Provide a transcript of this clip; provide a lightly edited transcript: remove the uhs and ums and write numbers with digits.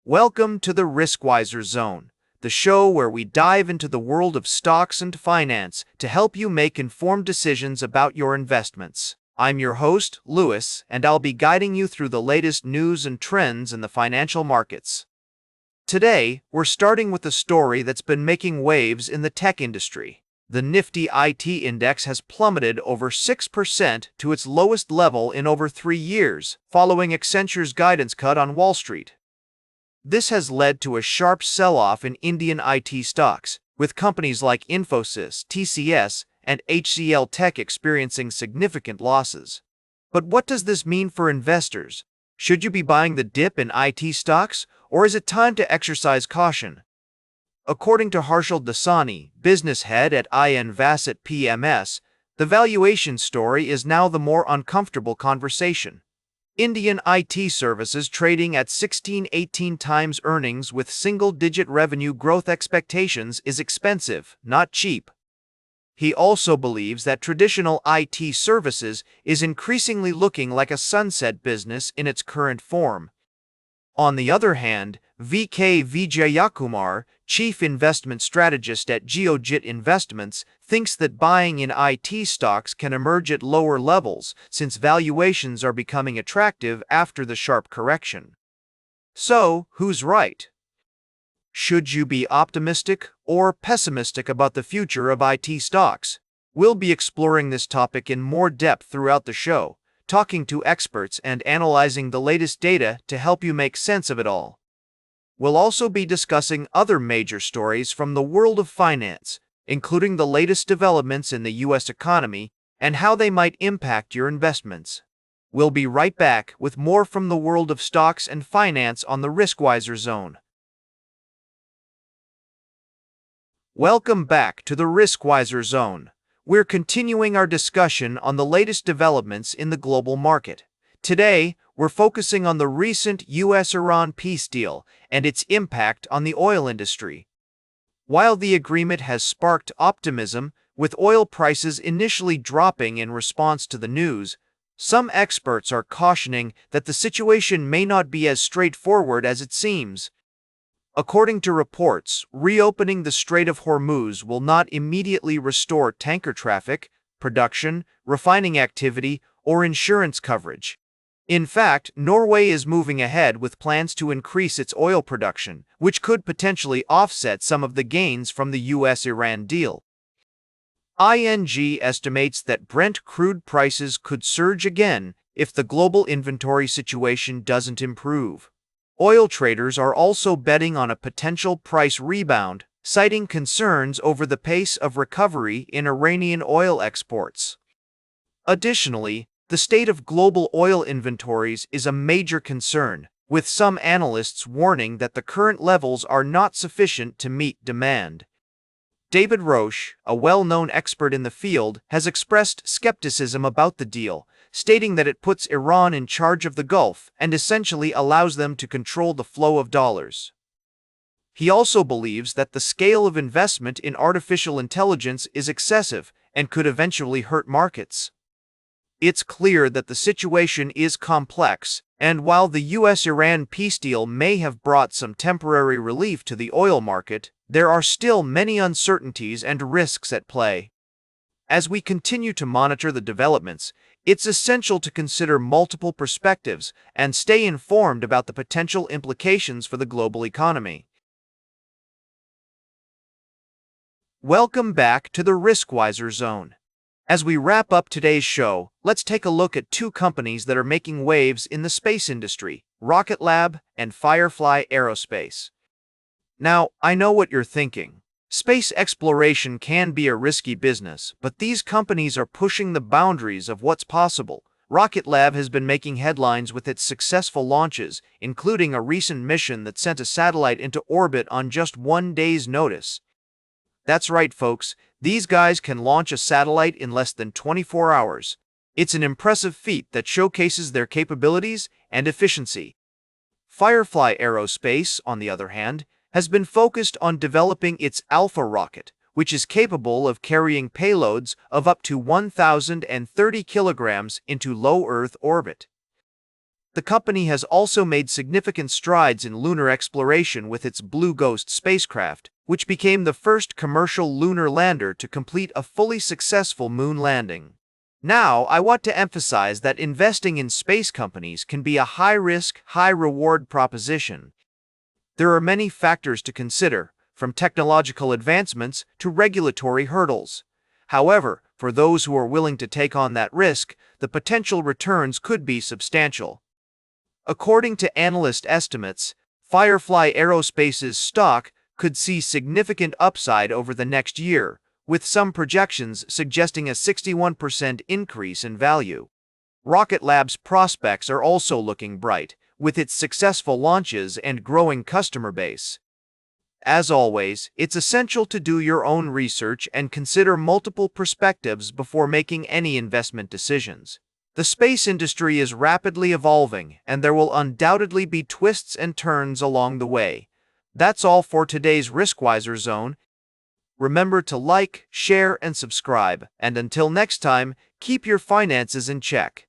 Welcome to the Riskwiser Zone, the show where we dive into the world of stocks and finance to help you make informed decisions about your investments. I'm your host, Louis, and I'll be guiding you through the latest news and trends in the financial markets. Today, we're starting with a story that's been making waves in the tech industry. The Nifty IT index has plummeted over 6% to its lowest level in over 3 years, following Accenture's guidance cut on Wall Street. This has led to a sharp sell-off in Indian IT stocks, with companies like Infosys, TCS, and HCL Tech experiencing significant losses. But what does this mean for investors? Should you be buying the dip in IT stocks, or is it time to exercise caution? According to Harshal Dasani, business head at Invasset PMS, the valuation story is now the more uncomfortable conversation. Indian IT services trading at 16-18 times earnings with single-digit revenue growth expectations is expensive, not cheap. He also believes that traditional IT services is increasingly looking like a sunset business in its current form. On the other hand, V.K. Vijayakumar, chief investment strategist at Geojit Investments, thinks that buying in IT stocks can emerge at lower levels since valuations are becoming attractive after the sharp correction. So, who's right? Should you be optimistic or pessimistic about the future of IT stocks? We'll be exploring this topic in more depth throughout the show, talking to experts and analyzing the latest data to help you make sense of it all. We'll also be discussing other major stories from the world of finance, including the latest developments in the U.S. economy and how they might impact your investments. We'll be right back with more from the world of stocks and finance on the Riskwiser Zone. Welcome back to the Riskwiser Zone. We're continuing our discussion on the latest developments in the global market. Today, we're focusing on the recent U.S.-Iran peace deal and its impact on the oil industry. While the agreement has sparked optimism, with oil prices initially dropping in response to the news, some experts are cautioning that the situation may not be as straightforward as it seems. According to reports, reopening the Strait of Hormuz will not immediately restore tanker traffic, production, refining activity, or insurance coverage. In fact, Norway is moving ahead with plans to increase its oil production, which could potentially offset some of the gains from the U.S.-Iran deal. ING estimates that Brent crude prices could surge again if the global inventory situation doesn't improve. Oil traders are also betting on a potential price rebound, citing concerns over the pace of recovery in Iranian oil exports. Additionally, the state of global oil inventories is a major concern, with some analysts warning that the current levels are not sufficient to meet demand. David Roche, a well-known expert in the field, has expressed skepticism about the deal, stating that it puts Iran in charge of the Gulf and essentially allows them to control the flow of dollars. He also believes that the scale of investment in artificial intelligence is excessive and could eventually hurt markets. It's clear that the situation is complex, and while the U.S.-Iran peace deal may have brought some temporary relief to the oil market, there are still many uncertainties and risks at play. As we continue to monitor the developments, it's essential to consider multiple perspectives and stay informed about the potential implications for the global economy. Welcome back to the Riskwiser Zone. As we wrap up today's show, let's take a look at two companies that are making waves in the space industry, Rocket Lab and Firefly Aerospace. Now, I know what you're thinking. Space exploration can be a risky business, but these companies are pushing the boundaries of what's possible. Rocket Lab has been making headlines with its successful launches, including a recent mission that sent a satellite into orbit on just 1 day's notice. That's right, folks. These guys can launch a satellite in less than 24 hours. It's an impressive feat that showcases their capabilities and efficiency. Firefly Aerospace, on the other hand, has been focused on developing its Alpha rocket, which is capable of carrying payloads of up to 1,030 kilograms into low Earth orbit. The company has also made significant strides in lunar exploration with its Blue Ghost spacecraft, which became the first commercial lunar lander to complete a fully successful moon landing. Now, I want to emphasize that investing in space companies can be a high-risk, high-reward proposition. There are many factors to consider, from technological advancements to regulatory hurdles. However, for those who are willing to take on that risk, the potential returns could be substantial. According to analyst estimates, Firefly Aerospace's stock could see significant upside over the next year, with some projections suggesting a 61% increase in value. Rocket Lab's prospects are also looking bright, with its successful launches and growing customer base. As always, it's essential to do your own research and consider multiple perspectives before making any investment decisions. The space industry is rapidly evolving, and there will undoubtedly be twists and turns along the way. That's all for today's Riskwiser Zone. Remember to like, share, and subscribe, and until next time, keep your finances in check.